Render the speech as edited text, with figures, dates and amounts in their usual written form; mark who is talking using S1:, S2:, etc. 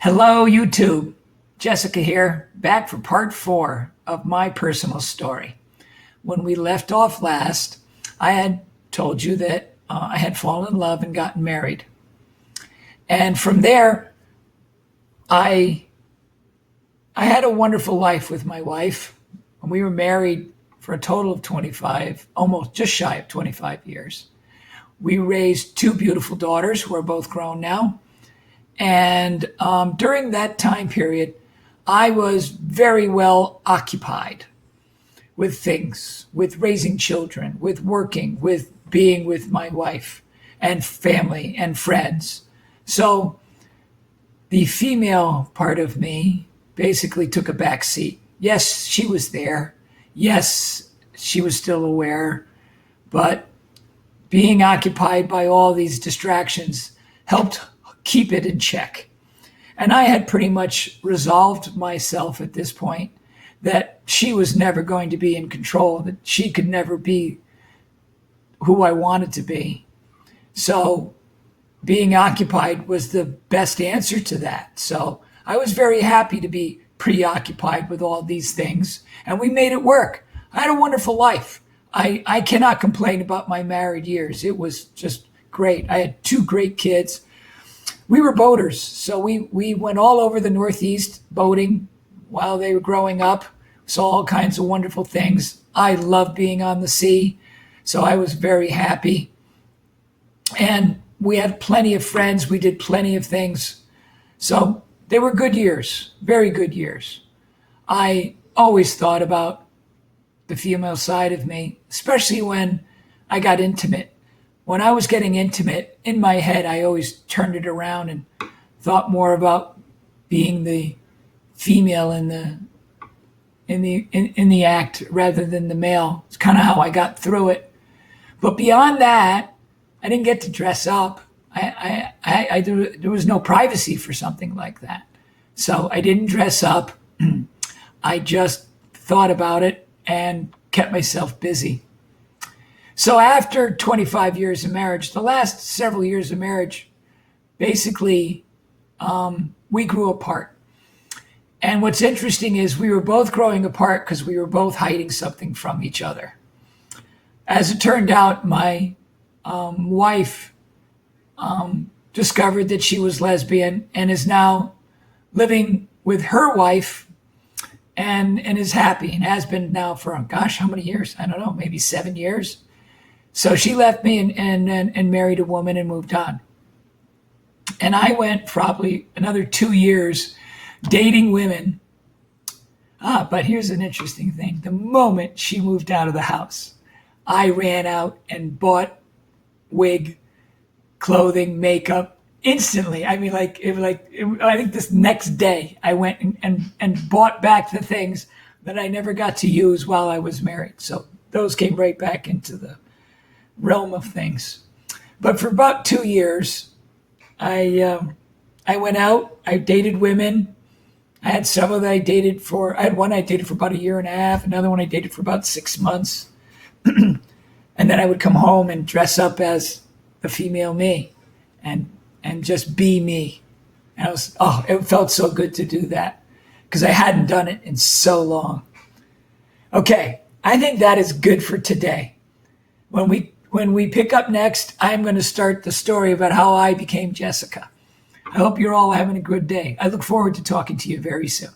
S1: Hello, YouTube. Jessica here, back for part 4 of my personal story. When we left off last, I had told you that I had fallen in love and gotten married. And from there, I had a wonderful life with my wife. We were married for a total of 25, almost just shy of 25 years. We raised 2 beautiful daughters who are both grown now. And during that time period, I was very well occupied with things, with raising children, with working, with being with my wife and family and friends. So the female part of me basically took a back seat. Yes, she was there. Yes, she was still aware. But being occupied by all these distractions helped keep it in check. And I had pretty much resolved myself at this point that she was never going to be in control, that she could never be who I wanted to be. So being occupied was the best answer to that. So I was very happy to be preoccupied with all these things, and we made it work. I had a wonderful life. I cannot complain about my married years. It was just great. I had 2 great kids. We were boaters, so we went all over the Northeast boating while they were growing up, saw all kinds of wonderful things. I loved being on the sea, so I was very happy. And we had plenty of friends. We did plenty of things. So they were good years, very good years. I always thought about the female side of me, especially when I got intimate. When I was getting intimate, in my head, I always turned it around and thought more about being the female in the act rather than the male. It's kind of how I got through it. But beyond that, I didn't get to dress up. There was no privacy for something like that. So I didn't dress up. I just thought about it and kept myself busy. So after 25 years of marriage, the last several years of marriage, basically, we grew apart. And what's interesting is we were both growing apart because we were both hiding something from each other. As it turned out, my wife discovered that she was lesbian and is now living with her wife and is happy and has been now for, gosh, how many years? I don't know, maybe 7 years. So she left me and married a woman and moved on. And I went probably another 2 years dating women. But here's an interesting thing. The moment she moved out of the house, I ran out and bought wig, clothing, makeup instantly. I mean, I think this next day I went and bought back the things that I never got to use while I was married. So those came right back into the realm of things. But for about 2 years, I went out, I dated women. I had several that I dated for, I had one I dated for about 1.5 years, another one I dated for about 6 months. And then I would come home and dress up as the female me and just be me. And it felt so good to do that because I hadn't done it in so long. Okay, I think that is good for today. When we pick up next, I'm going to start the story about how I became Jessica. I hope you're all having a good day. I look forward to talking to you very soon.